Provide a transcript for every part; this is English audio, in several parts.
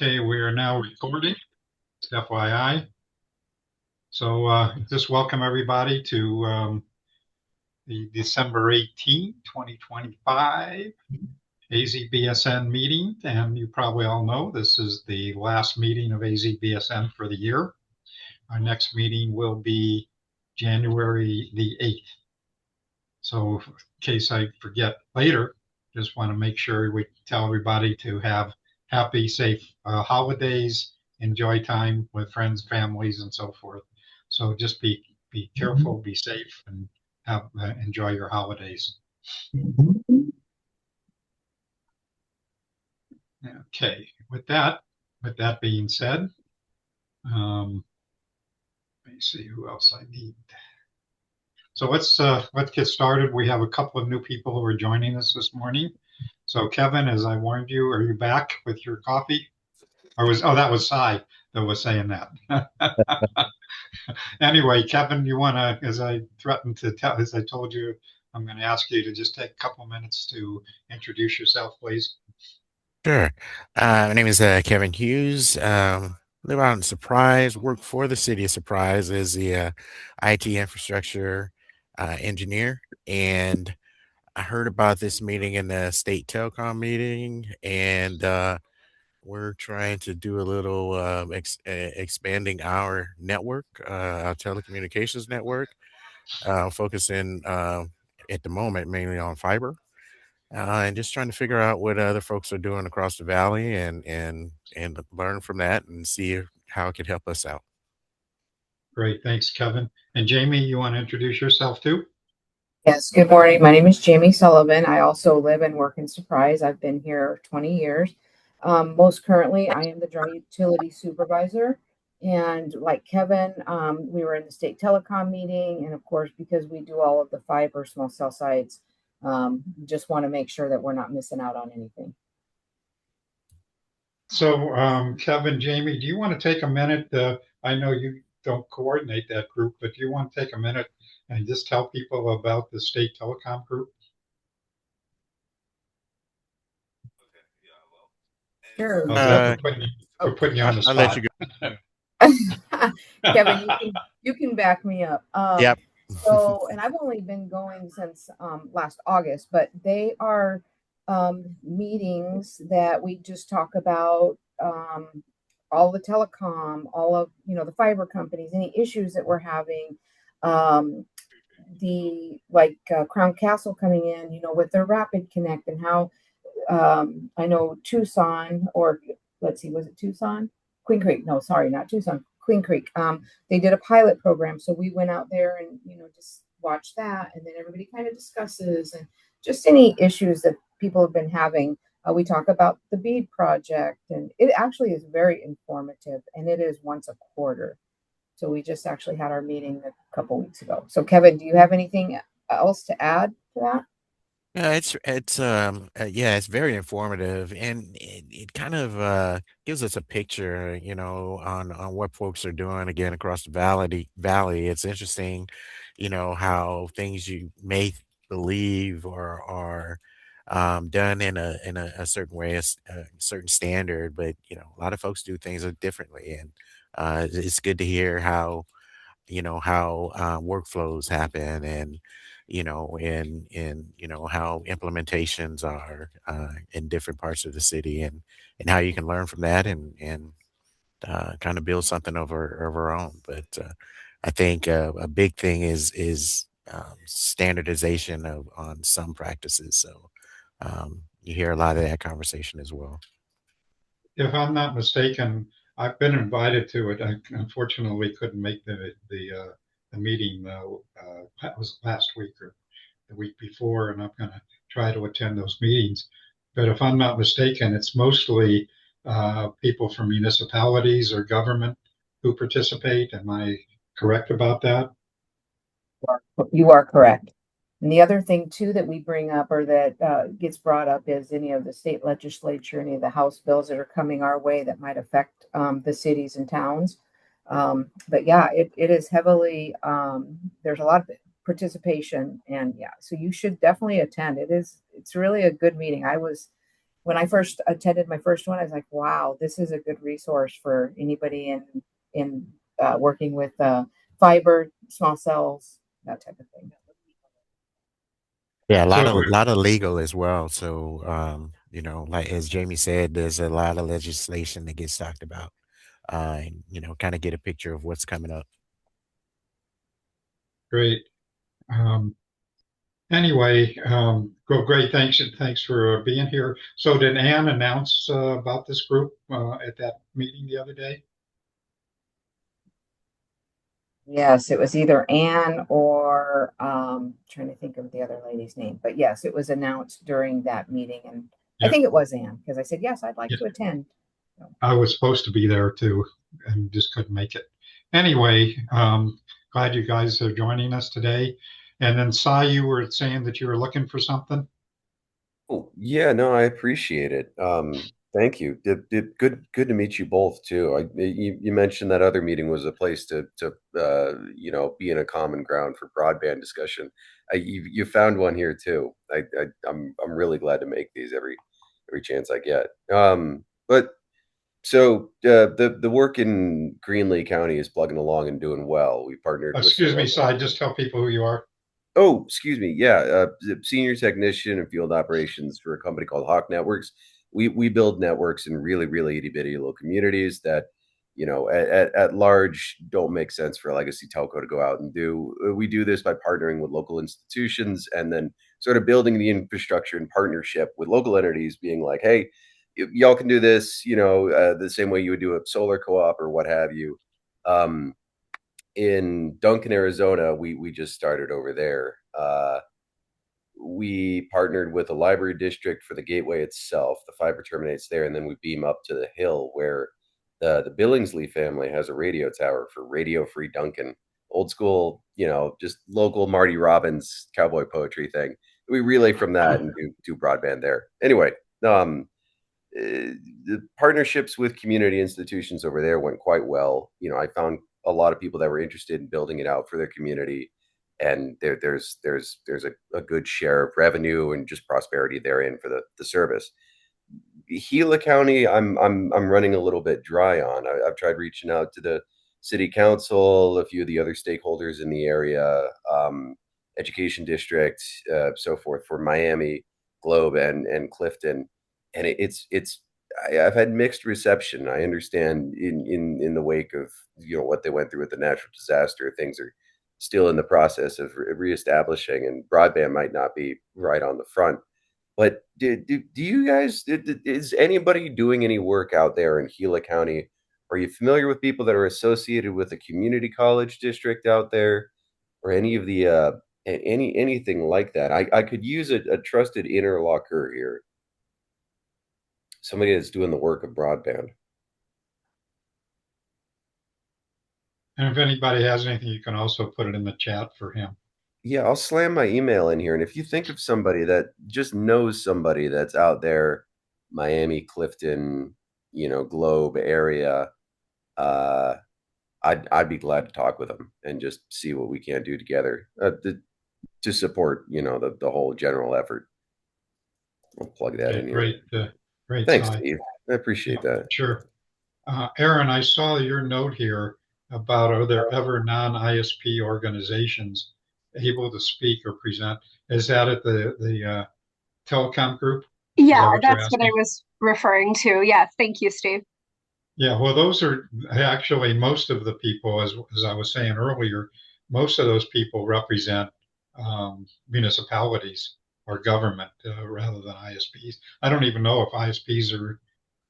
Okay, we are now recording, FYI. So just welcome everybody to the December 18th, 2025 AZBSN meeting. And you probably all know this is the last meeting of AZBSN for the year. Our next meeting will be January the 8th. So in case I forget later, just want to make sure we tell everybody to have happy, safe holidays, enjoy time with friends, families, and so forth. So just be careful, be safe, and have enjoy your holidays. Okay, with that being said, let me see who else I need. So let's get started. We have a couple of new people who are joining us this morning. So Kevin, as I warned you, are you back with your coffee? That was Cy that was saying that. Anyway, Kevin, you want to, as I threatened to tell, as I told you, I'm going to ask you to just take a couple minutes to introduce yourself, please. Sure. My name is Kevin Hughes. Live out in Surprise, work for the city of Surprise as the IT infrastructure engineer. And I heard about this meeting in the state telecom meeting, and we're trying to do a little expanding our network, our telecommunications network, focusing at the moment mainly on fiber and just trying to figure out what other folks are doing across the valley and learn from that and see how it could help us out. Great, thanks, Kevin. And Jamie, you want to introduce yourself too? Yes, good morning. My name is Jamie Sullivan. I also live and work in Surprise. I've been here 20 years. Most currently, I am the dry utility supervisor. And like Kevin, we were in the state telecom meeting. And of course, because we do all of the fiber small cell sites, just want to make sure that we're not missing out on anything. So, Kevin, Jamie, do you want to take a minute? I know you don't coordinate that group, but do you want to take a minute and just tell people about the state telecom group? Sure. How's that Uh, for Oh, putting you on the I'll let you spot? go. Kevin, you can back me up. Yep. And I've only been going since last August, but they are meetings that we just talk about all the telecom, all of the fiber companies, any issues that we're having. Um, the like Crown Castle coming in, with their Rapid Connect and how I know Tucson, or let's see, was it Tucson? Queen Creek. No, sorry, not Tucson. Queen Creek. They did a pilot program. So we went out there and, just watched that. And then everybody kind of discusses and just any issues that people have been having. We talk about the bead project, and it actually is very informative, and it is once a quarter. So we just actually had our meeting a couple weeks ago. So Kevin, do you have anything else to add to that? Yeah, it's very informative and it kind of gives us a picture, on what folks are doing again across the valley. It's interesting, how things you may believe or are done in a certain way, a certain standard, but a lot of folks do things differently, and it's good to hear how workflows happen and how implementations are in different parts of the city and how you can learn from that and kind of build something of our own. But I think a big thing is standardization of on some practices. So you hear a lot of that conversation as well. If I'm not mistaken, I've been invited to it. I unfortunately couldn't make the meeting. That was last week or the week before, and I'm going to try to attend those meetings. But if I'm not mistaken, it's mostly people from municipalities or government who participate. Am I correct about that? You are correct. And the other thing too that we bring up, or that gets brought up, is any of the state legislature, any of the House bills that are coming our way that might affect the cities and towns. But yeah, it is heavily. There's a lot of participation, and yeah, so you should definitely attend. It's really a good meeting. I was when I first attended my first one, I was like, wow, this is a good resource for anybody in working with fiber, small cells, that type of thing. Yeah, a So lot of legal as well. So, like as Jamie said, there's a lot of legislation that gets talked about, and kind of get a picture of what's coming up. great. Um, anyway, well, great. Thanks for being here. So did Ann announce about this group at that meeting the other day? Yes, it was either Anne or trying to think of the other lady's name, but yes, it was announced during that meeting, and I Yeah, think it was Anne because I said yes, I'd like yeah. to attend. So, I was supposed to be there too, and just couldn't make it. Anyway, glad you guys are joining us today. And then, Sai, you were saying that you were looking for something. Oh, yeah, no, I appreciate it. Thank you. Good to meet you both too. You mentioned that other meeting was a place to be in a common ground for broadband discussion. You found one here too. I'm really glad to make these every chance I get. But so the work in Greenlee County is plugging along and doing well. We partnered with some Excuse me, local. Sai, just tell people who you are. Oh, excuse me. Yeah, the senior technician in field operations for a company called Hawk Networks. We build networks in really itty bitty little communities that, at large don't make sense for a legacy telco to go out and do. We do this by partnering with local institutions and then sort of building the infrastructure in partnership with local entities, being like, hey, y'all can do this, the same way you would do a solar co-op or what have you. Um, in Duncan, Arizona, we just started over there. We partnered with a library district for the gateway itself. The fiber terminates there, and then we beam up to the hill where the Billingsley family has a radio tower for Radio Free Duncan. Old school, just local Marty Robbins cowboy poetry thing. We relay from that and do broadband there. Anyway, um, the partnerships with community institutions over there went quite well. I found a lot of people that were interested in building it out for their community, and there's a good share of revenue and just prosperity therein for the service. Gila County, I'm running a little bit dry on. I've tried reaching out to the city council, a few of the other stakeholders in the area, education district, so forth for Miami, Globe, and Clifton, and I've had mixed reception. I understand in the wake of what they went through with the natural disaster, things are still in the process of reestablishing, and broadband might not be right on the front. But do you guys, is anybody doing any work out there in Gila County? Are you familiar with people that are associated with a community college district out there or any of the anything like that? I could use a trusted interlocutor here, somebody that's doing the work of broadband. And if anybody has anything, you can also put it in the chat for him. Yeah, I'll slam my email in here. And if you think of somebody that just knows somebody that's out there, Miami, Clifton, Globe area, uh, I'd be glad to talk with them and just see what we can do together to support the whole general effort. I'll plug that Okay, in here. great, Thanks, Sai. Steve. I appreciate Yeah, that. sure. Aaron, I saw your note here about are there ever non-ISP organizations able to speak or present? Is that at the telecom group? Is Yeah, that what you're that's what I asking? was referring to. Yeah, thank you, Steve. Yeah, well, those are actually most of the people, as I was saying earlier, most of those people represent municipalities or government rather than ISPs. I don't even know if ISPs are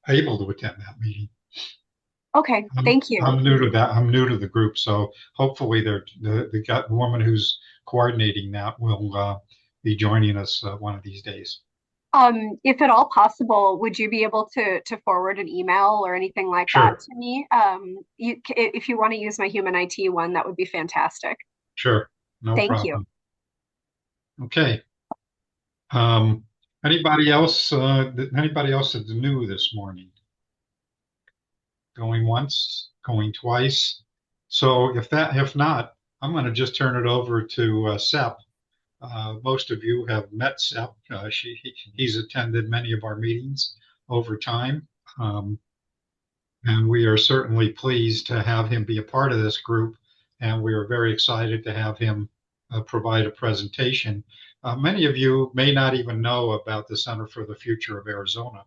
able to attend that meeting. Okay, thank you. I'm new to that. I'm new to the group, so hopefully the woman who's coordinating that will be joining us one of these days. If at all possible, would you be able to forward an email or anything like that Sure, to me? If you want to use my human IT one, that would be fantastic. sure, no Thank you. problem. Okay. Um, anybody else? Anybody else that's new this morning? Going once, going twice. So if not, I'm going to just turn it over to Sep Most of you have met Sep. He's attended many of our meetings over time. Um, and we are certainly pleased to have him be a part of this group. And we are very excited to have him provide a presentation. Many of you may not even know about the Center for the Future of Arizona.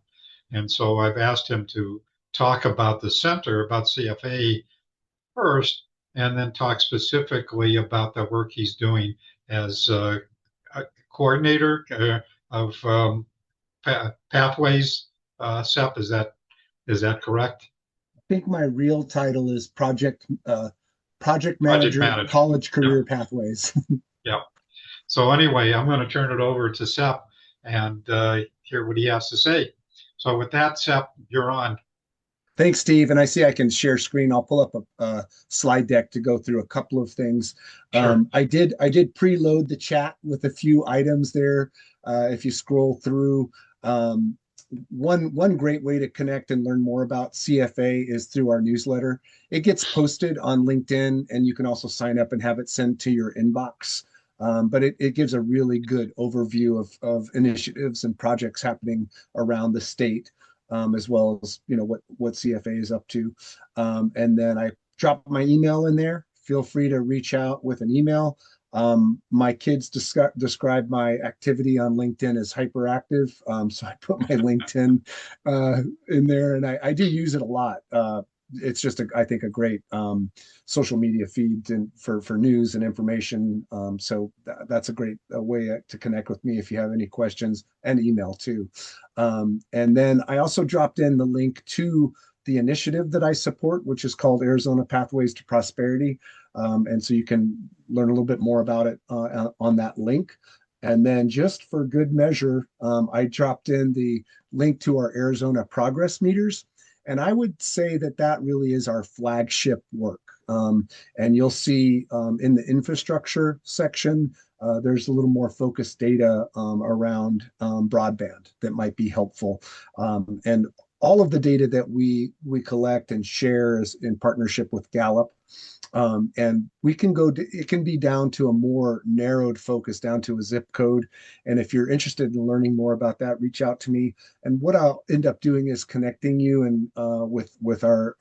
And so I've asked him to talk about the center, about CFA first, and then talk specifically about the work he's doing as a coordinator of pathways. Sep, is that correct? I think my real title is project Project manager, manager. college Yeah, career pathways. yeah. So anyway, I'm going to turn it over to Sep and hear what he has to say. So with that, Sep, you're on. Thanks, Steve. And I see I can share screen. I'll pull up a slide deck to go through a couple of things. Sure. I did preload the chat with a few items there. If you scroll through, one great way to connect and learn more about CFA is through our newsletter. It gets posted on LinkedIn, and you can also sign up and have it sent to your inbox. But it gives a really good overview of initiatives and projects happening around the state, as well as what CFA is up to. And then I dropped my email in there. Feel free to reach out with an email. My kids describe my activity on LinkedIn as hyperactive. So I put my LinkedIn in there, and I do use it a lot. It's just, I think, a great social media feed for news and information. So that's a great way to connect with me if you have any questions, and email too. And then I also dropped in the link to the initiative that I support, which is called Arizona Pathways to Prosperity. And so you can learn a little bit more about it on that link. And then just for good measure, I dropped in the link to our Arizona progress meters. And I would say that really is our flagship work. And you'll see in the infrastructure section, there's a little more focused data around broadband that might be helpful. And all of the data that we collect and share is in partnership with Gallup. And it can be down to a more narrowed focus, down to a zip code. And if you're interested in learning more about that, reach out to me. And what I'll end up doing is connecting you and with our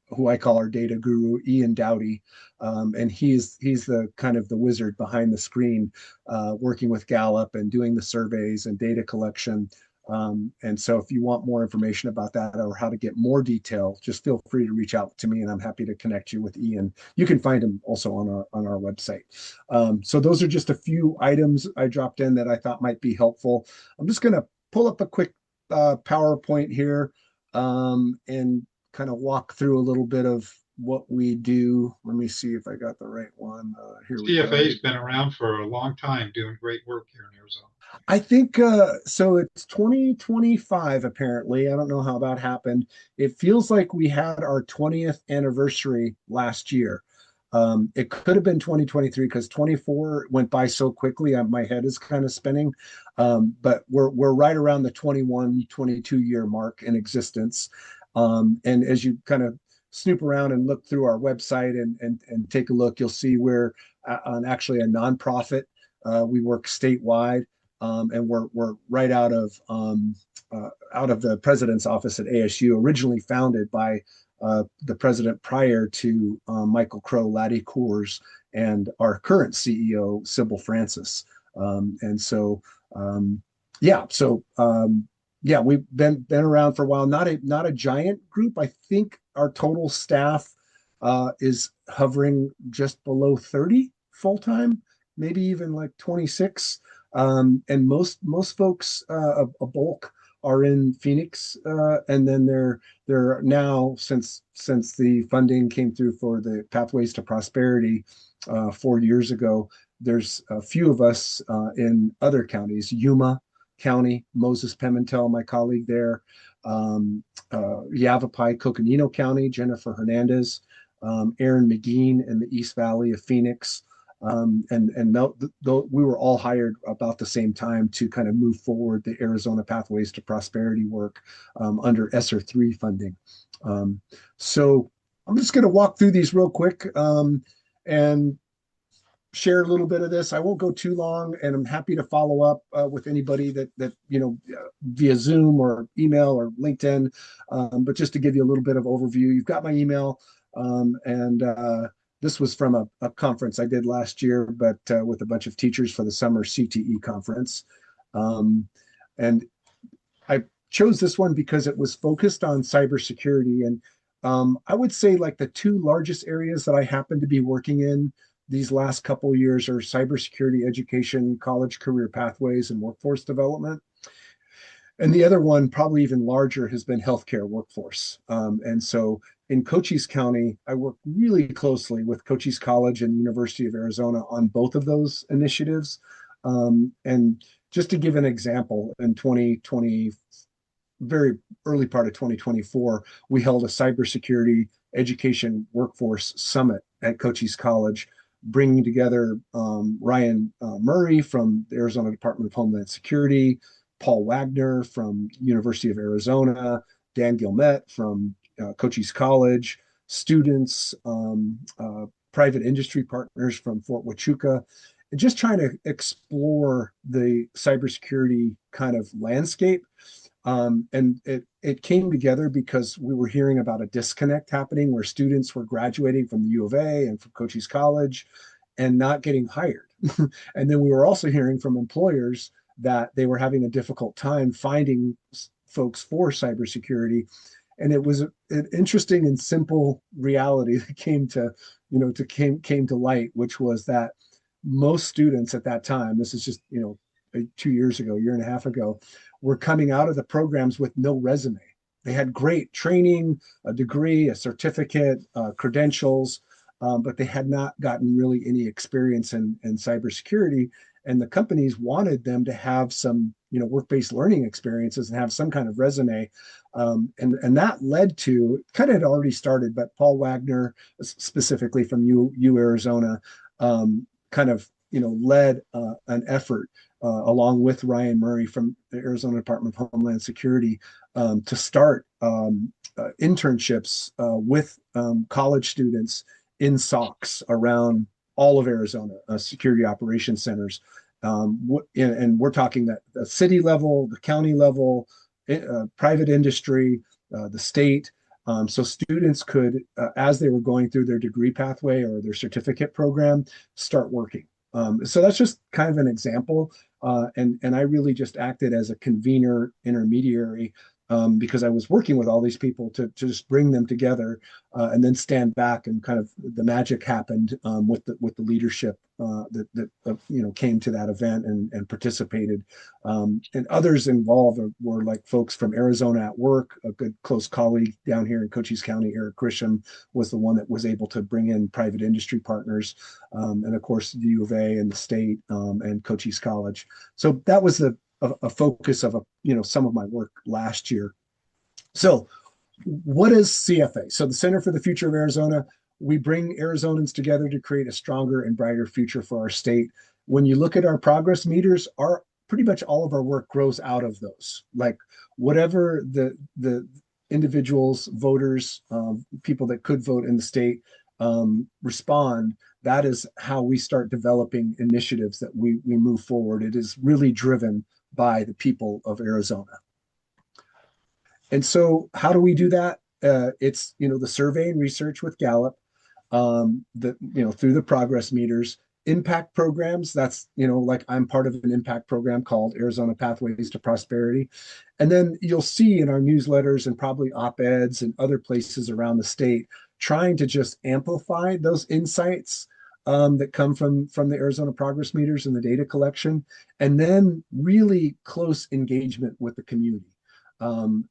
who I call our data guru, Ian Dowdy. And he's the kind of the wizard behind the screen, working with Gallup and doing the surveys and data collection. And so if you want more information about that or how to get more detail, just feel free to reach out to me, and I'm happy to connect you with Ian. You can find him also on our website. So those are just a few items I dropped in that I thought might be helpful. I'm just going to pull up a quick PowerPoint here, and kind of walk through a little bit of what we do. Let me see if I got the right one. Here we go. CFA's been around for a long time doing great work here in Arizona. I think so. It's 2025, apparently. I don't know how that happened. It feels like we had our 20th anniversary last year. It could have been 2023 because 24 went by so quickly. My head is kind of spinning. But we're right around the 21, 22-year mark in existence. And as you kind of snoop around and look through our website and take a look, you'll see we're actually a nonprofit. We work statewide. And we're right out of the president's office at ASU, originally founded by the president prior to Michael Crow, Laddie Coors, and our current CEO, Sybil Francis. And so, yeah, we've been around for a while. Not a giant group. I think our total staff is hovering just below 30 full time, maybe even like 26. And most folks, a bulk, are in Phoenix, and then they're now, since the funding came through for the Pathways to Prosperity 4 years ago, there's a few of us in other counties: Yuma County, Moses Pimentel, my colleague there, Yavapai, Coconino County, Jennifer Hernandez, Aaron McGeen in the East Valley of Phoenix. We were all hired about the same time to kind of move forward the Arizona Pathways to Prosperity work under ESSER 3 funding. So I'm just going to walk through these real quick, and share a little bit of this. I won't go too long, and I'm happy to follow up with anybody that via Zoom or email or LinkedIn. But just to give you a little bit of overview, you've got my email, and this was from a conference I did last year, but with a bunch of teachers for the summer CTE conference. Um, and I chose this one because it was focused on cybersecurity. And I would say like the two largest areas that I happen to be working in these last couple of years are cybersecurity education, college career pathways, and workforce development. And the other one, probably even larger, has been healthcare workforce. And so in Cochise County, I work really closely with Cochise College and University of Arizona on both of those initiatives. And just to give an example, in 2020, very early part of 2024, we held a cybersecurity education workforce summit at Cochise College, bringing together Ryan Murray from the Arizona Department of Homeland Security, Paul Wagner from University of Arizona, Dan Gilmet from Cochise College, students, private industry partners from Fort Huachuca, and just trying to explore the cybersecurity kind of landscape. And it came together because we were hearing about a disconnect happening where students were graduating from the U of A and from Cochise College and not getting hired. And then we were also hearing from employers that they were having a difficult time finding folks for cybersecurity. And it was an interesting and simple reality that came to light, which was that most students at that time, this is just 2 years ago, year and a half ago, were coming out of the programs with no resume. They had great training, a degree, a certificate, credentials, but they had not gotten really any experience in cybersecurity. And the companies wanted them to have some, work-based learning experiences and have some kind of resume. And that led to, kind of had already started, but Paul Wagner, specifically from U Arizona, kind of, led an effort along with Ryan Murray from the Arizona Department of Homeland Security to start internships with college students in SOCs around all of Arizona, security operations centers. And we're talking that the city level, the county level, private industry, the state. So students could, as they were going through their degree pathway or their certificate program, start working. So that's just kind of an example. And I really just acted as a convener intermediary because I was working with all these people to just bring them together and then stand back, and kind of the magic happened with the leadership that came to that event and participated. And others involved were like folks from Arizona at Work. A good close colleague down here in Cochise County, Eric Grisham, was the one that was able to bring in private industry partners, and of course the U of A and the state and Cochise College. So that was a focus of some of my work last year. So what is CFA? So the Center for the Future of Arizona, we bring Arizonans together to create a stronger and brighter future for our state. When you look at our progress meters, our pretty much all of our work grows out of those. Like whatever the individuals, voters, people that could vote in the state respond, that is how we start developing initiatives that we move forward. It is really driven by the people of Arizona. And so how do we do that? It's, the survey and research with Gallup, through the progress meters, impact programs. That's, like I'm part of an impact program called Arizona Pathways to Prosperity. And then you'll see in our newsletters and probably op-eds and other places around the state, trying to just amplify those insights that come from the Arizona progress meters and the data collection, and then really close engagement with the community. And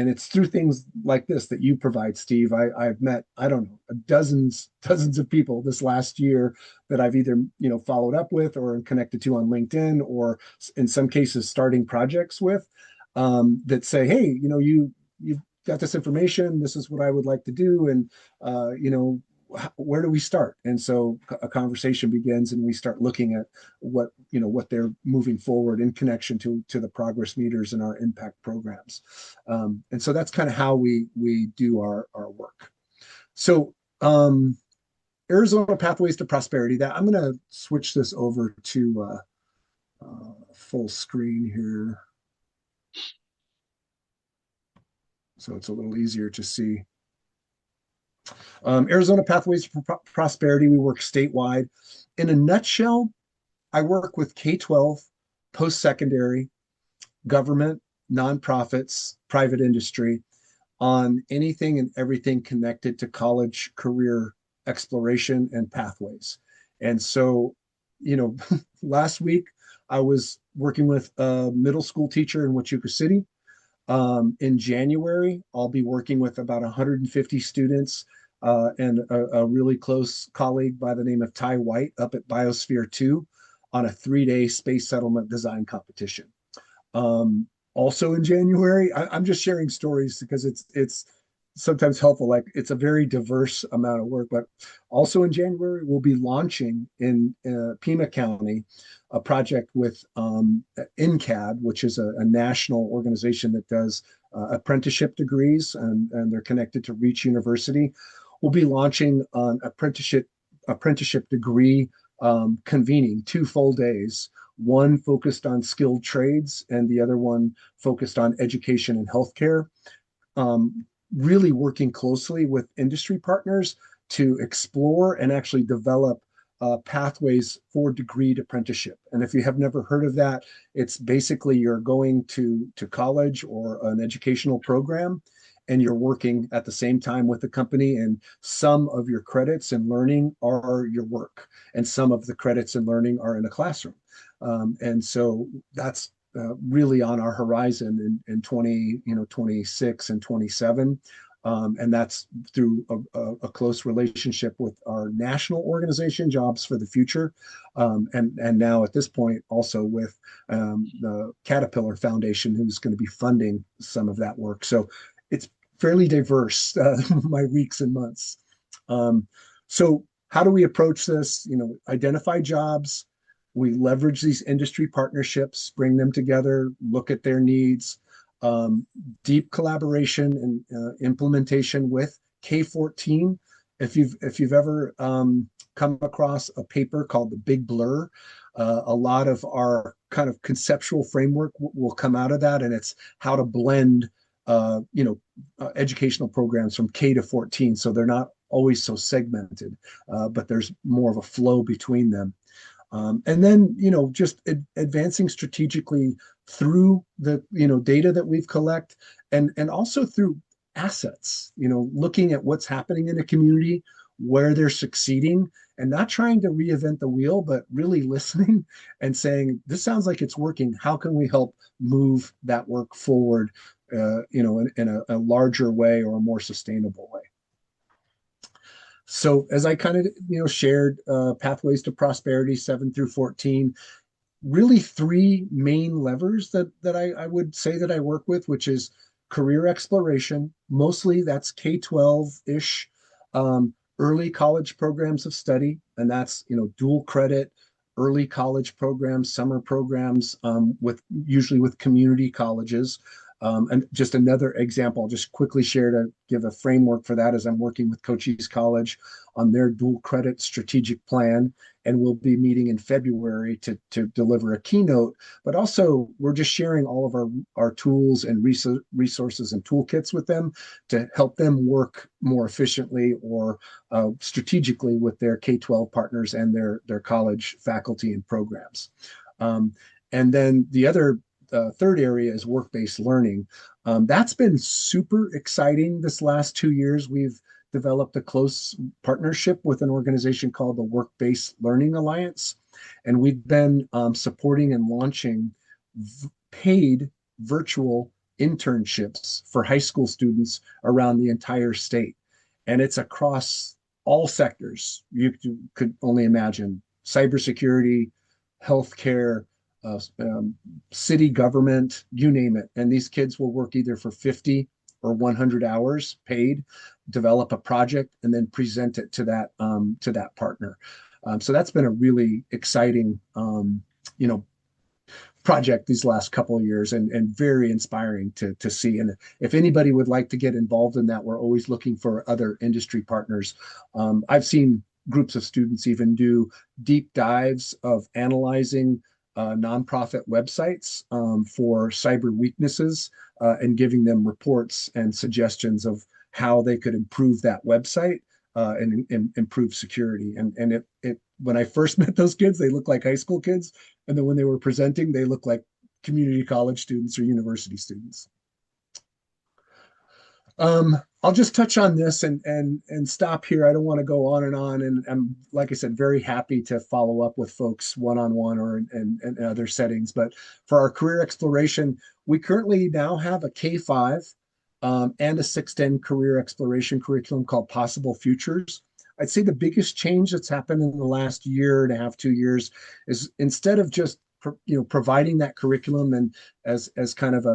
it's through things like this that you provide, Steve. I've met, I don't know, dozens of people this last year that I've either followed up with or connected to on LinkedIn, or in some cases starting projects with, that say, hey, you've got this information. This is what I would like to do, and where do we start? And so a conversation begins, and we start looking at what they're moving forward in connection to the progress meters and our impact programs. And so that's kind of how we do our work. So Arizona Pathways to Prosperity. That I'm going to switch this over to full screen here, so it's a little easier to see. Arizona Pathways to Prosperity. We work statewide. In a nutshell, I work with K-12, post-secondary, government, nonprofits, private industry on anything and everything connected to college career exploration and pathways. And so, last week I was working with a middle school teacher in Huachuca City. In January, I'll be working with about 150 students and a really close colleague by the name of Ty White up at Biosphere 2 on a 3-day space settlement design competition. Also in January, I'm just sharing stories because it's sometimes helpful. Like it's a very diverse amount of work. But also in January, we'll be launching in Pima County a project with NCAD, which is a national organization that does apprenticeship degrees, and they're connected to Reach University. We'll be launching an apprenticeship degree convening 2 full days, one focused on skilled trades and the other one focused on education and healthcare, really working closely with industry partners to explore and actually develop pathways for degreed apprenticeship. And if you have never heard of that, it's basically you're going to college or an educational program, and you're working at the same time with the company, and some of your credits and learning are your work, and some of the credits and learning are in a classroom. And so that's really on our horizon in 26 and 27. And that's through a close relationship with our national organization, Jobs for the Future, and now at this point also with the Caterpillar Foundation, who's going to be funding some of that work. So it's fairly diverse, my weeks and months. So how do we approach this? Identify jobs. We leverage these industry partnerships, bring them together, look at their needs, deep collaboration and implementation with K-14. If you've ever come across a paper called The Big Blur, a lot of our kind of conceptual framework will come out of that, and it's how to blend educational programs from K to 14, so they're not always so segmented, but there's more of a flow between them. And then, just advancing strategically through the, data that we've collected, and also through assets, looking at what's happening in a community, where they're succeeding, and not trying to reinvent the wheel, but really listening and saying, this sounds like it's working. How can we help move that work forward, in a larger way or a more sustainable way? So as I kind of shared, Pathways to Prosperity 7 through 14, really 3 main levers that I would say that I work with, which is career exploration. Mostly that's K-12-ish, early college programs of study, and that's dual credit, early college programs, summer programs, usually with community colleges. And just another example, I'll just quickly share to give a framework for that, as I'm working with Cochise College on their dual credit strategic plan. And we'll be meeting in February to deliver a keynote. But also, we're just sharing all of our tools and resources and toolkits with them to help them work more efficiently or strategically with their K-12 partners and their college faculty and programs. And then the other third area is work-based learning. That's been super exciting this last 2 years. We've developed a close partnership with an organization called the Work-Based Learning Alliance, and we've been supporting and launching paid virtual internships for high school students around the entire state. And it's across all sectors you could only imagine: cybersecurity, healthcare, city government, you name it. And these kids will work either for 50 or 100 hours paid, develop a project, and then present it to that partner. So that's been a really exciting, project these last couple of years, and very inspiring to see. And if anybody would like to get involved in that, we're always looking for other industry partners. I've seen groups of students even do deep dives of analyzing nonprofit websites for cyber weaknesses and giving them reports and suggestions of how they could improve that website and improve security. And it when I first met those kids, they looked like high school kids, and then when they were presenting, they looked like community college students or university students. I'll just touch on this and stop here. I don't want to go on, and I'm, like I said, very happy to follow up with folks one-on-one or in other settings. But for our career exploration, we currently now have a K-5 and a 610 career exploration curriculum called Possible Futures. I'd say the biggest change that's happened in the last year and a half, 2 years, is instead of just providing that curriculum and as kind of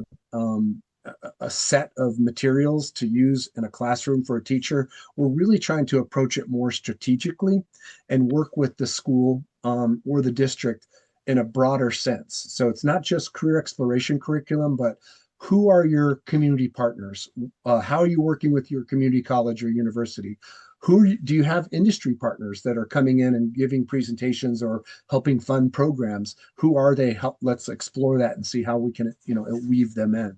a set of materials to use in a classroom for a teacher, we're really trying to approach it more strategically and work with the school or the district in a broader sense. So it's not just career exploration curriculum, but who are your community partners? How are you working with your community college or university? Who do you have industry partners that are coming in and giving presentations or helping fund programs? Who are they? Let's explore that and see how we can, weave them in.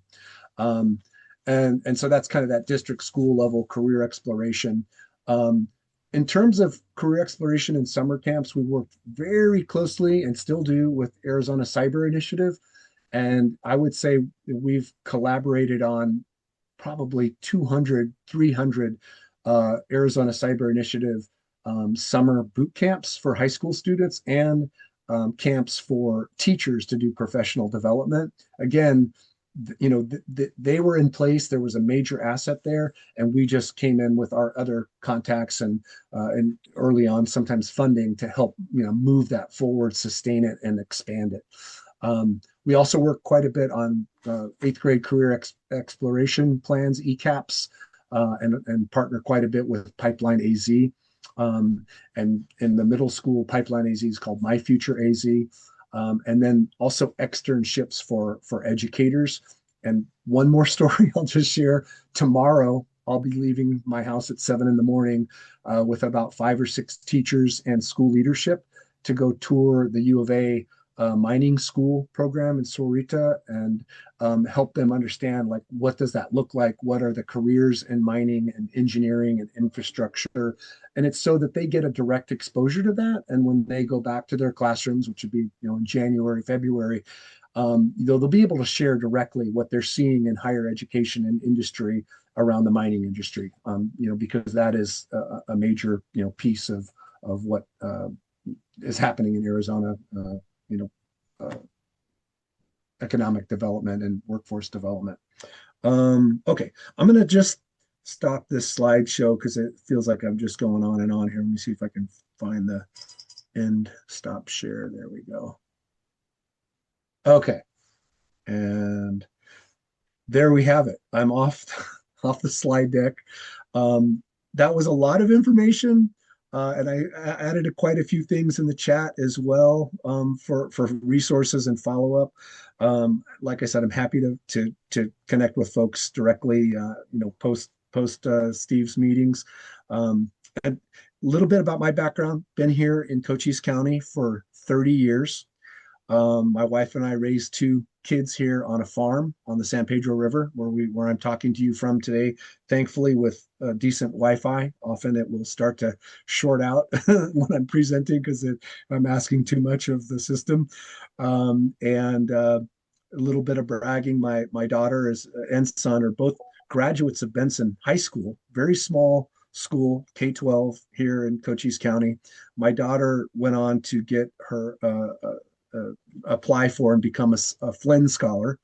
Um, and so that's kind of that district school level career exploration. In terms of career exploration in summer camps, we worked very closely and still do with Arizona Cyber Initiative. And I would say we've collaborated on probably 200, 300 Arizona Cyber Initiative summer boot camps for high school students and camps for teachers to do professional development. Again, they were in place. There was a major asset there, and we just came in with our other contacts and early on, sometimes funding to help move that forward, sustain it, and expand it. We also work quite a bit on eighth grade career exploration plans, ECAPs, and partner quite a bit with Pipeline AZ. And in the middle school, Pipeline AZ is called My Future AZ. And then also externships for educators. And one more story I'll just share. Tomorrow, I'll be leaving my house at 7 in the morning with about 5 or 6 teachers and school leadership to go tour the U of A mining school program in Sorita and help them understand, like, what does that look like? What are the careers in mining and engineering and infrastructure? And it's so that they get a direct exposure to that. And when they go back to their classrooms, which would be, in January, February, they'll be able to share directly what they're seeing in higher education and industry around the mining industry, because that is a major, piece of what is happening in Arizona, uh, economic development and workforce development. Okay, I'm going to just stop this slideshow because it feels like I'm just going on and on here. Let me see if I can find the end stop share. There we go. Okay, and there we have it. I'm off off the slide deck. That was a lot of information. And I added quite a few things in the chat as well for resources and follow up. Like I said, I'm happy to connect with folks directly. Post Steve's meetings. A little bit about my background. Been here in Cochise County for 30 years. My wife and I raised 2 kids here on a farm on the San Pedro River, where I'm talking to you from today. Thankfully, with decent Wi-Fi, often it will start to short out when I'm presenting because I'm asking too much of the system. And a little bit of bragging: my daughter and son are both graduates of Benson High School, very small school, K-12 here in Cochise County. My daughter went on to get her apply for and become a Flynn Scholar,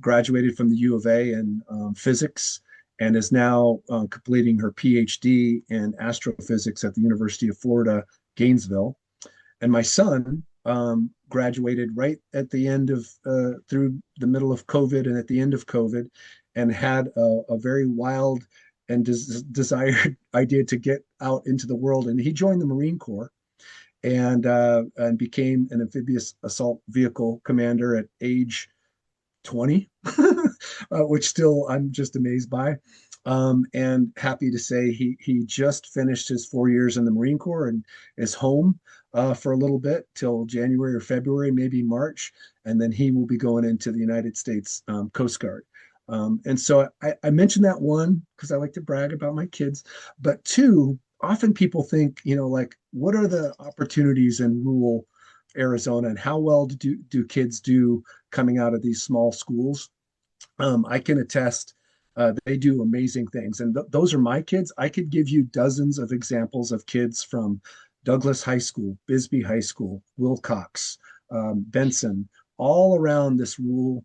graduated from the U of A in physics, and is now completing her PhD in astrophysics at the University of Florida, Gainesville. And my son graduated right at the end of, through the middle of COVID and at the end of COVID, and had a very wild and desired idea to get out into the world. And he joined the Marine Corps and became an amphibious assault vehicle commander at age 20, which still I'm just amazed by. And happy to say he just finished his 4 years in the Marine Corps and is home for a little bit till January or February, maybe March, and then he will be going into the United States Coast Guard. And so I mentioned that one because I like to brag about my kids, but two, often people think, like, what are the opportunities in rural Arizona and how well do kids do coming out of these small schools? I can attest they do amazing things. And those are my kids. I could give you dozens of examples of kids from Douglas High School, Bisbee High School, Wilcox, Benson, all around this rural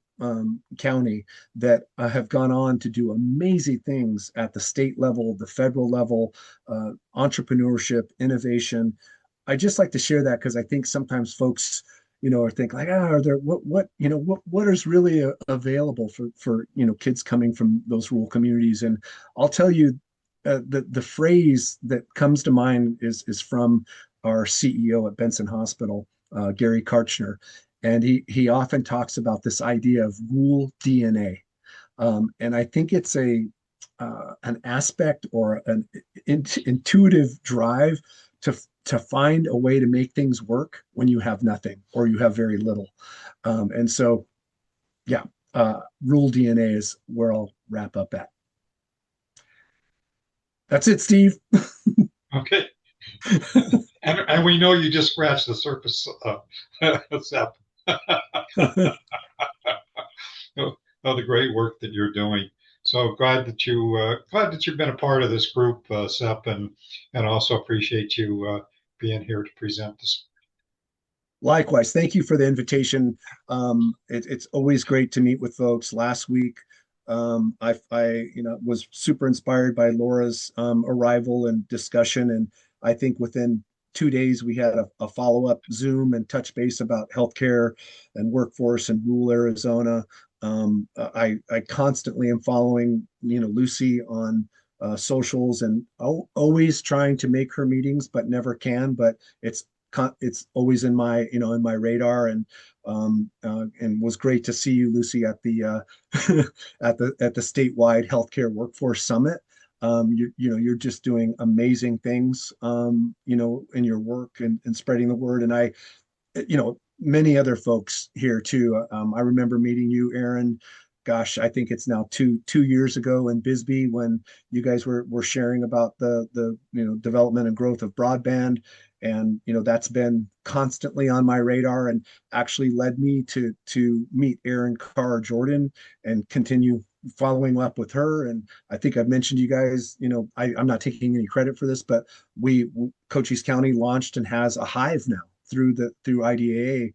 county that have gone on to do amazing things at the state level, the federal level, entrepreneurship, innovation. I just like to share that because I think sometimes folks or think like, are there what is really available for kids coming from those rural communities? And I'll tell you, the phrase that comes to mind is from our CEO at Benson Hospital, Gary Karchner, and he often talks about this idea of rural DNA, and I think it's an aspect or an intuitive drive to find a way to make things work when you have nothing or you have very little. And so, yeah, rural DNA is where I'll wrap up at. That's it, Steve. Okay. And we know you just scratched the surface, Seth, of the great work that you're doing. So glad that you've been a part of this group, Seth, and also appreciate you being here to present this. Likewise, thank you for the invitation. It's always great to meet with folks. Last week, I was super inspired by Laura's arrival and discussion, and I think within 2 days we had a follow-up Zoom and touch base about healthcare and workforce in rural Arizona. I constantly am following Lucy on socials and always trying to make her meetings, but never can. But it's always in my radar, and was great to see you, Lucy, at the at the statewide healthcare workforce summit. You're just doing amazing things, in your work and spreading the word. And many other folks here too. I remember meeting you, Aaron. Gosh, I think it's now two years ago in Bisbee when you guys were sharing about the development and growth of broadband, and that's been constantly on my radar and actually led me to meet Erin Carr Jordan and continue following up with her. And I think I've mentioned you guys, I'm not taking any credit for this, but Cochise County launched and has a hive now through IDAA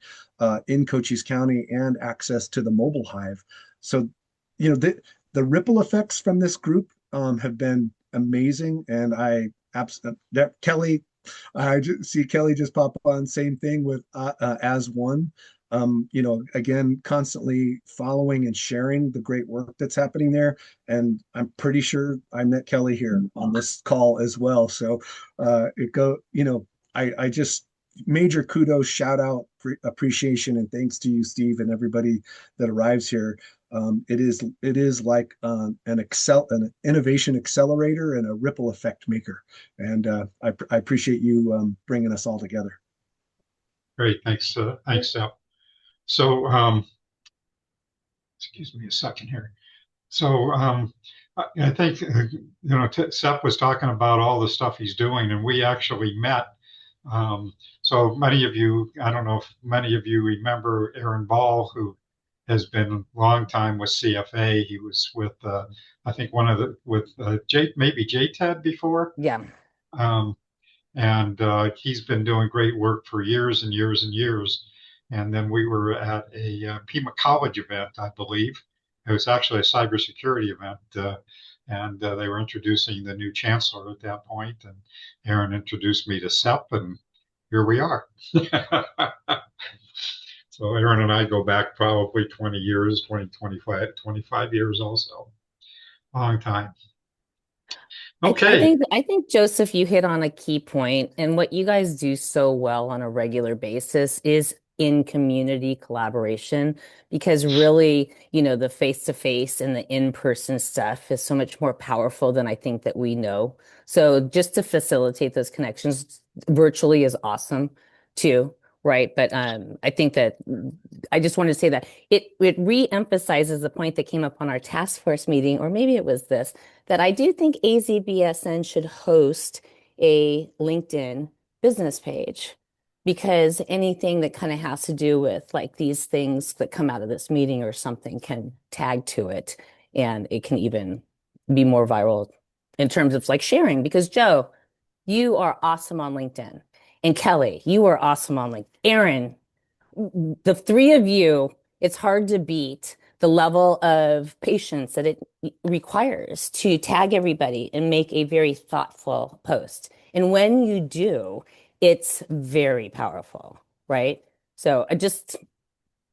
in Cochise County and access to the mobile hive. So, the ripple effects from this group have been amazing. And Kelly, I see Kelly just pop on. Same thing with as one. Again, constantly following and sharing the great work that's happening there. And I'm pretty sure I met Kelly here on this call as well. So I just major kudos, shout out, appreciation, and thanks to you, Steve, and everybody that arrives here. It is like an innovation accelerator and a ripple effect maker, and I appreciate you bringing us all together. Great, thanks, Seth. So, excuse me a second here. So, I think Seth was talking about all the stuff he's doing, and we actually met. So many of you, I don't know if many of you remember Aaron Ball, who has been a long time with CFA. He was with, I think with maybe JTED before. Yeah. And he's been doing great work for years and years and years. And then we were at a Pima College event, I believe. It was actually a cybersecurity event. And they were introducing the new chancellor at that point. And Aaron introduced me to SEP, and here we are. So Aaron and I go back probably 20 years, 25 years also. Long time. Okay. I think Joseph, you hit on a key point, and what you guys do so well on a regular basis is in community collaboration, because really, the face-to-face and the in-person stuff is so much more powerful than I think that we know. So just to facilitate those connections virtually is awesome too, right? But I think that I just wanted to say that it re-emphasizes the point that came up on our task force meeting, or maybe it was this, that I do think AZBSN should host a LinkedIn business page, because anything that kind of has to do with like these things that come out of this meeting or something can tag to it, and it can even be more viral in terms of like sharing. Because Joe, you are awesome on LinkedIn. And Kelly, you are awesome on LinkedIn. Aaron, the three of you, it's hard to beat the level of patience that it requires to tag everybody and make a very thoughtful post. And when you do, it's very powerful, right? So just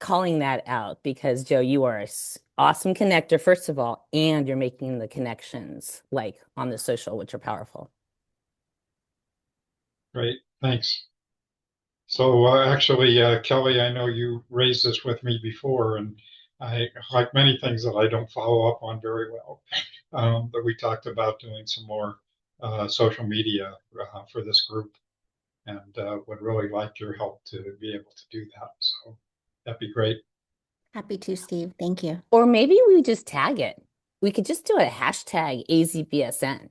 calling that out, because Joe, you are an awesome connector, first of all, and you're making the connections like on the social, which are powerful. Great, thanks. So actually, Kelly, I know you raised this with me before, and I, like many things that I don't follow up on very well, but we talked about doing some more social media for this group, and would really like your help to be able to do that. So that'd be great. Happy to, Steve. Thank you. Or maybe we just tag it. We could just do a hashtag AZBSN.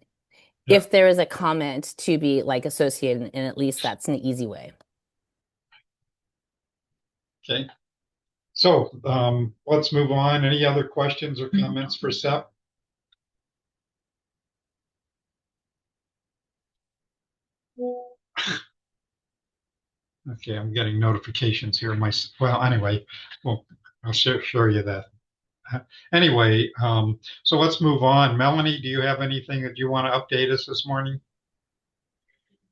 Yeah. If there is a comment to be like associated, and at least that's an easy way. Okay. So let's move on. Any other questions or comments for Sep? Okay, I'm getting notifications here. Well, anyway, well, I'll show you that. Anyway, so let's move on. Melanie, do you have anything that you want to update us this morning?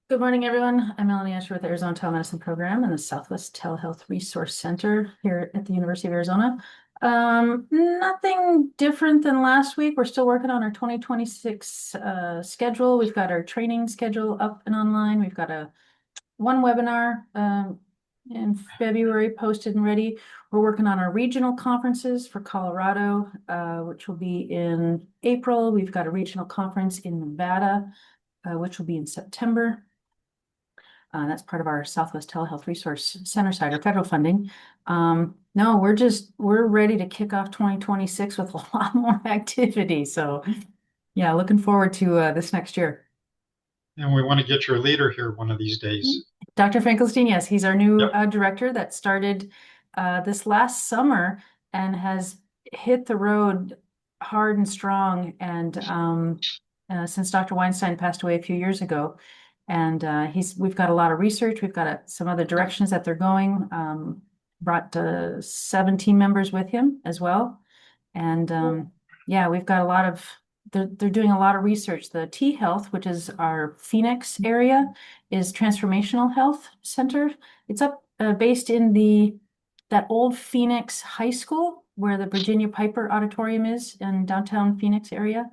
Good morning, everyone. I'm Melanie Asher with the Arizona Telemedicine Program and the Southwest Telehealth Resource Center here at the University of Arizona. Nothing different than last week. We're still working on our 2026 schedule. We've got our training schedule up and online. We've got one webinar in February posted and ready. We're working on our regional conferences for Colorado, which will be in April. We've got a regional conference in Nevada, which will be in September. That's part of our Southwest Telehealth Resource Center side, or federal funding. No, we're ready to kick off 2026 with a lot more activity. So yeah, looking forward to this next year. And we want to get your leader here one of these days. Dr. Finkelstein, yes, he's our new Yep. director that started this last summer and has hit the road hard and strong. And since Dr. Weinstein passed away a few years ago, and we've got a lot of research. We've got some other directions that they're going. Brought 7 team members with him as well, and yeah, we've got a lot of. They're doing a lot of research. The T Health, which is our Phoenix area, is Transformational Health Center. It's up based in that old Phoenix High School where the Virginia Piper Auditorium is in downtown Phoenix area,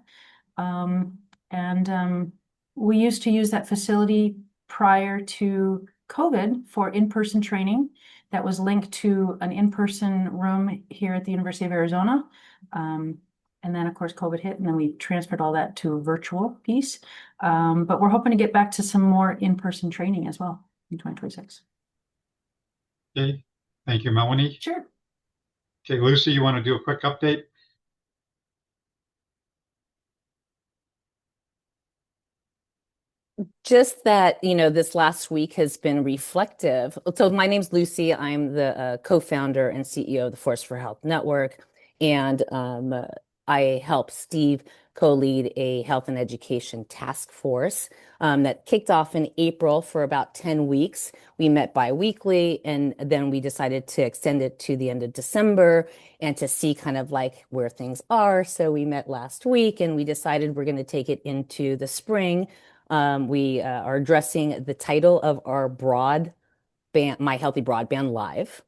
and we used to use that facility prior to COVID for in-person training that was linked to an in-person room here at the University of Arizona. And then, of course, COVID hit, and then we transferred all that to a virtual piece. But we're hoping to get back to some more in-person training as well in 2026. Okay. Thank you, Melanie. Sure. Okay, Lucy, you want to do a quick update? Just that, this last week has been reflective. So my name's Lucy. I'm the co-founder and CEO of the Force for Health Network. And I help Steve co-lead a health and education task force that kicked off in April for about 10 weeks. We met bi-weekly, and then we decided to extend it to the end of December and to see kind of like where things are. So we met last week, and we decided we're going to take it into the spring. We are addressing the title of our My Healthy Broadband Live,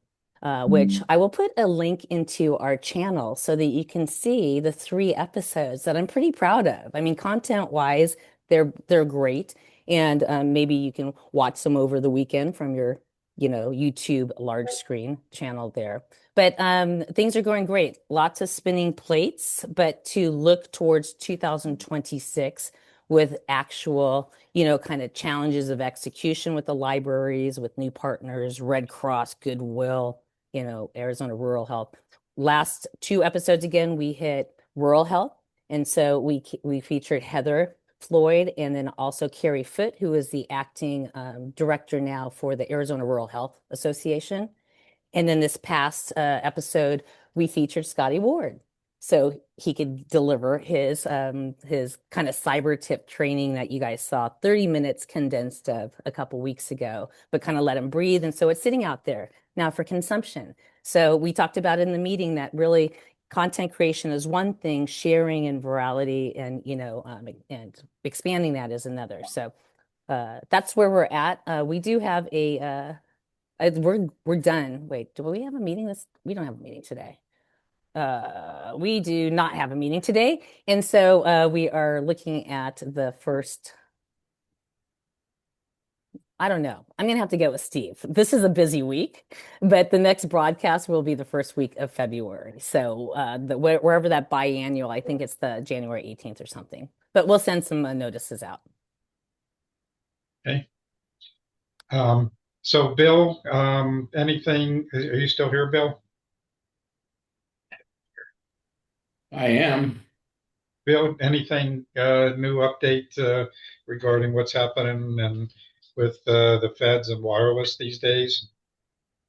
which I will put a link into our channel so that you can see the 3 episodes that I'm pretty proud of. I mean, content-wise, they're great, and maybe you can watch them over the weekend from your YouTube large screen channel there. But things are going great. Lots of spinning plates, but to look towards 2026 with actual, kind of challenges of execution with the libraries, with new partners, Red Cross, Goodwill, Arizona Rural Health. Last two episodes again, we hit rural health. And so we featured Heather Floyd and then also Carrie Foote, who is the acting director now for the Arizona Rural Health Association. And then this past episode, we featured Scotty Ward. So he could deliver his kind of cyber tip training that you guys saw, 30 minutes condensed of a couple weeks ago, but kind of let him breathe. And so it's sitting out there now for consumption. So we talked about in the meeting that really content creation is one thing, sharing and virality and, and expanding that is another. So that's where we're at. We do have we're done. Wait, do we have a meeting we don't have a meeting today. We do not have a meeting today. And so we are looking at the first, I don't know. I'm going to have to go with Steve. This is a busy week, but the next broadcast will be the first week of February. So wherever that biannual, I think it's the January 18th or something, but we'll send some notices out. Okay. So Bill, anything, are you still here, Bill? I am. Bill, anything new update regarding what's happening and with the feds and wireless these days?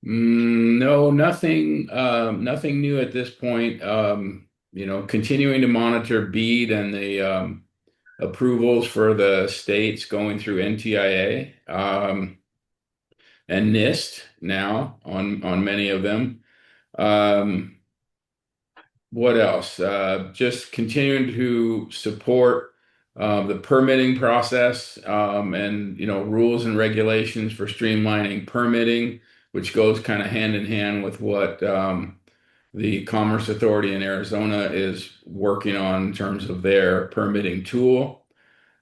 No, nothing, nothing new at this point. Continuing to monitor BEAD and the approvals for the states going through NTIA and NIST now on many of them. What else? Just continuing to support the permitting process and rules and regulations for streamlining permitting, which goes kind of hand in hand with what the Commerce Authority in Arizona is working on in terms of their permitting tool.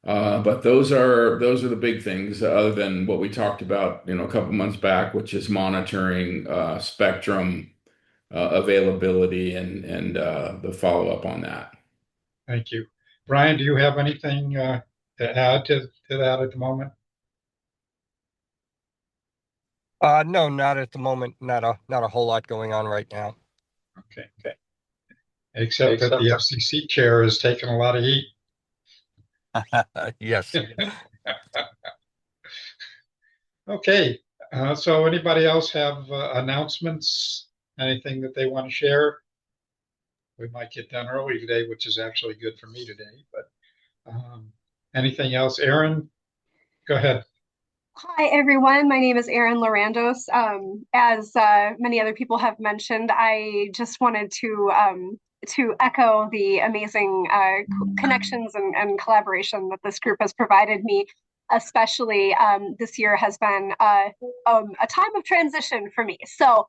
But those are the big things, other than what we talked about, a couple months back, which is monitoring spectrum availability and the follow-up on that. Thank you. Brian, do you have anything to add to that at the moment? No, not at the moment. Not a whole lot going on right now. Okay. Except that the FCC chair has taken a lot of heat. Yes. Okay. So anybody else have announcements? Anything that they want to share? We might get done early today, which is actually good for me today. But anything else? Aaron, go ahead. Hi, everyone. My name is Erin Lorandos. As many other people have mentioned, I just wanted to echo the amazing connections and collaboration that this group has provided me. Especially this year has been a time of transition for me. So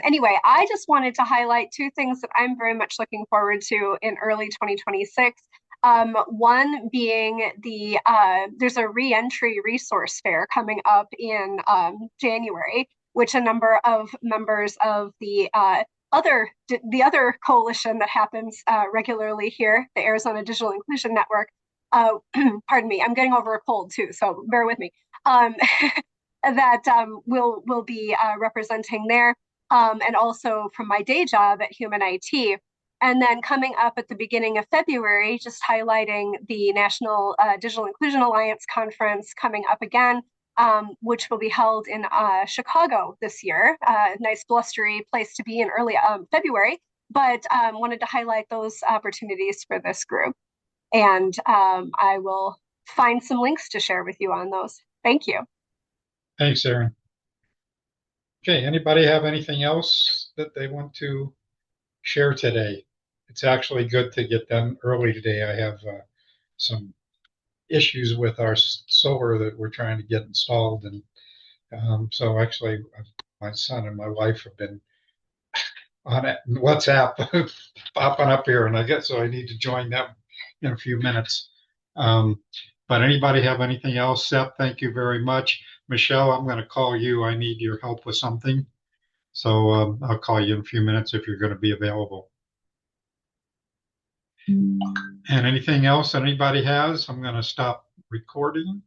anyway, I just wanted to highlight two things that I'm very much looking forward to in early 2026. One being there's a reentry resource fair coming up in January, which a number of members of the other coalition that happens regularly here, the Arizona Digital Inclusion Network. Pardon me, I'm getting over a cold too, so bear with me. That will be representing there, and also from my day job at Human IT. And then coming up at the beginning of February, just highlighting the National Digital Inclusion Alliance Conference coming up again, which will be held in Chicago this year. Nice blustery place to be in early February, but wanted to highlight those opportunities for this group. And I will find some links to share with you on those. Thank you. Thanks, Aaron. Okay, anybody have anything else that they want to share today? It's actually good to get done early today. I have some issues with our solar that we're trying to get installed, and so actually my son and my wife have been on WhatsApp popping up here, and I guess so I need to join them in a few minutes. But anybody have anything else? Seth, thank you very much. Michelle, I'm going to call you. I need your help with something. So I'll call you in a few minutes if you're going to be available. And anything else that anybody has, I'm going to stop recording.